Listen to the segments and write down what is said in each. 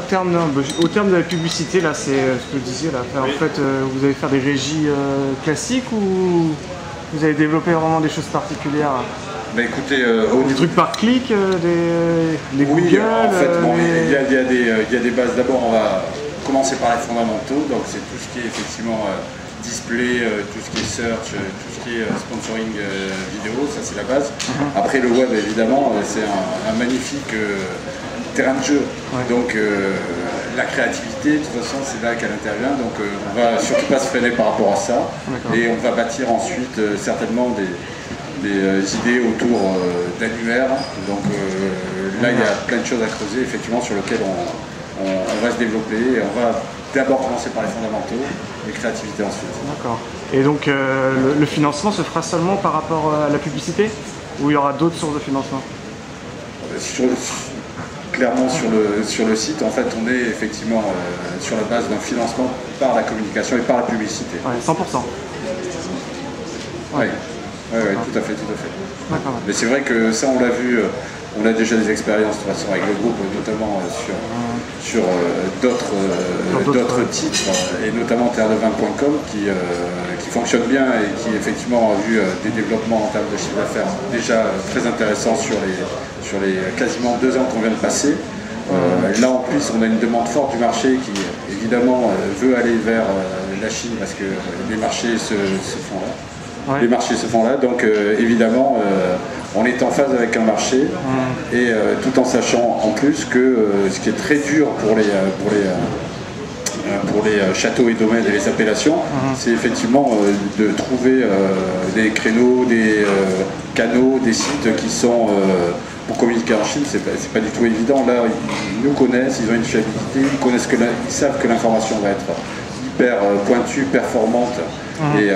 terme de la publicité, là, c'est ce que je disais, là. En fait, vous allez faire des régies classiques ou vous allez développer vraiment des choses particulières? Bah écoutez, des trucs par clic, des oui, Google, en fait, bon, il y a des bases. D'abord, on va commencer par les fondamentaux, donc c'est tout ce qui est effectivement display, tout ce qui est search, tout ce qui est sponsoring vidéo, ça c'est la base. Après le web, évidemment, c'est un magnifique terrain de jeu. Ouais. Donc la créativité, de toute façon, c'est là qu'elle intervient. Donc on va surtout pas se freiner par rapport à ça. Et on va bâtir ensuite certainement des idées autour d'annuaires. Donc là, il y a plein de choses à creuser, effectivement, sur lesquelles on va se développer. Et on va d'abord commencer par les fondamentaux, les créativités ensuite. D'accord. Et donc le financement se fera seulement par rapport à la publicité, ou il y aura d'autres sources de financement? Clairement sur le site, en fait, on est effectivement sur la base d'un financement par la communication et par la publicité. Ouais, 100%. Ouais. Oui, tout à fait. Mais c'est vrai que ça, on l'a vu, on a déjà des expériences de toute façon avec le groupe, notamment sur d'autres titres, et notamment terre-de-vin.com qui fonctionne bien et qui effectivement a vu des développements en termes de chiffre d'affaires déjà très intéressants sur les quasiment 2 ans qu'on vient de passer. Là en plus, on a une demande forte du marché qui évidemment veut aller vers la Chine parce que les marchés se font là. Ouais. Les marchés se font là, donc évidemment on est en phase avec un marché et tout en sachant en plus que ce qui est très dur pour les châteaux et domaines et les appellations, c'est effectivement de trouver des créneaux, des canaux, des sites qui sont pour communiquer en Chine, c'est pas du tout évident. Là, ils nous connaissent, ils ont une fiabilité, ils savent que l'information va être hyper pointue, performante et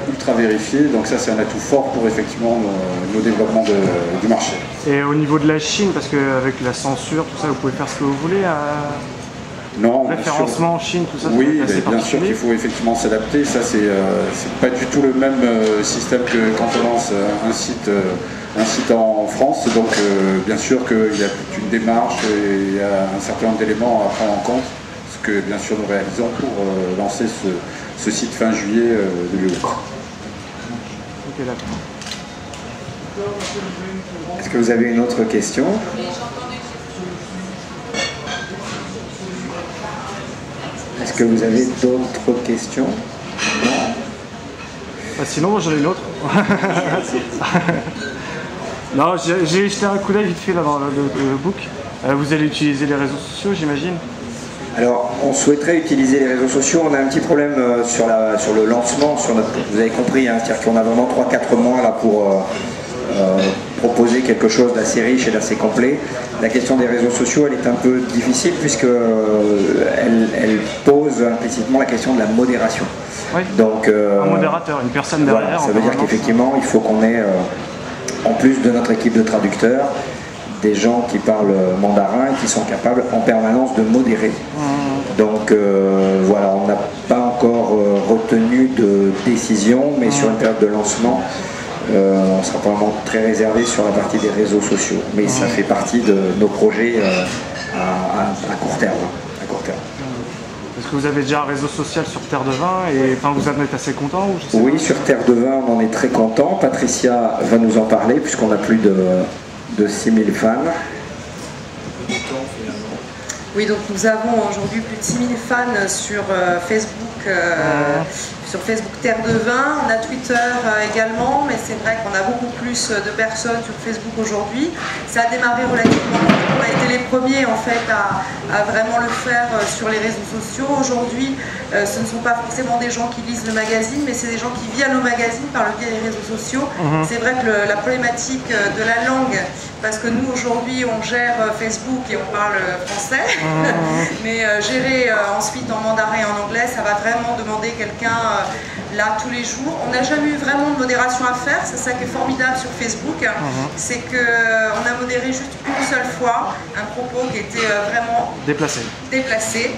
ultra vérifiée. Donc ça, c'est un atout fort pour effectivement nos développements du marché. Et au niveau de la Chine, parce qu'avec la censure, tout ça, vous pouvez faire ce que vous voulez non, référencement en Chine, tout ça? Oui, bien sûr qu'il faut effectivement s'adapter. Ça, c'est pas du tout le même système que quand on lance un site en France. Donc bien sûr qu'il y a toute une démarche et il y a un certain nombre d'éléments à prendre en compte, ce que bien sûr nous réalisons pour lancer ce site fin juillet 2008. Ok, d'accord. Est-ce que vous avez une autre question? Est-ce que vous avez d'autres questions? Sinon, moi j'en ai une autre. Non, j'ai jeté un coup d'œil vite fait là dans le book. Vous allez utiliser les réseaux sociaux, j'imagine? Alors, on souhaiterait utiliser les réseaux sociaux. On a un petit problème sur le lancement. Vous avez compris, hein, c'est-à-dire qu'on a vraiment 3-4 mois là pour proposer quelque chose d'assez riche et d'assez complet. La question des réseaux sociaux, elle est un peu difficile puisque elle pose implicitement la question de la modération. Oui. Donc, un modérateur, une personne derrière. Voilà, ça veut dire qu'effectivement, il faut qu'on ait, en plus de notre équipe de traducteurs, des gens qui parlent mandarin et qui sont capables en permanence de modérer. Donc voilà, on n'a pas encore retenu de décision, mais sur une période de lancement, on sera probablement très réservé sur la partie des réseaux sociaux. Mais ça fait partie de nos projets à court terme. Est-ce que vous avez déjà un réseau social sur Terre de Vin et vous en êtes assez content? Oui, sur Terre de Vin, on en est très content. Patricia va nous en parler puisqu'on a plus de 6000 fans. Oui, donc nous avons aujourd'hui plus de 6000 fans sur Facebook. Sur Facebook Terre de Vin, on a Twitter également, mais c'est vrai qu'on a beaucoup plus de personnes sur Facebook aujourd'hui. Ça a démarré relativement vite. On a été les premiers en fait à vraiment le faire sur les réseaux sociaux. Aujourd'hui, ce ne sont pas forcément des gens qui lisent le magazine, mais c'est des gens qui viennent au magazine par le biais des réseaux sociaux. C'est vrai que la problématique de la langue, parce que nous aujourd'hui on gère Facebook et on parle français, mais gérer ensuite en mandarin et en anglais, ça va vraiment demander quelqu'un là tous les jours. On n'a jamais eu vraiment de modération à faire, c'est ça qui est formidable sur Facebook, c'est qu'on a modéré juste une seule fois un propos qui était vraiment déplacé,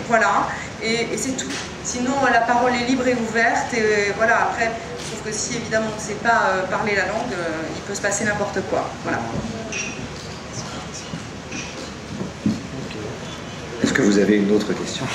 voilà, et c'est tout. Sinon la parole est libre et ouverte, et voilà, après, sauf que si évidemment on ne sait pas parler la langue, il peut se passer n'importe quoi, voilà. Est-ce que vous avez une autre question ?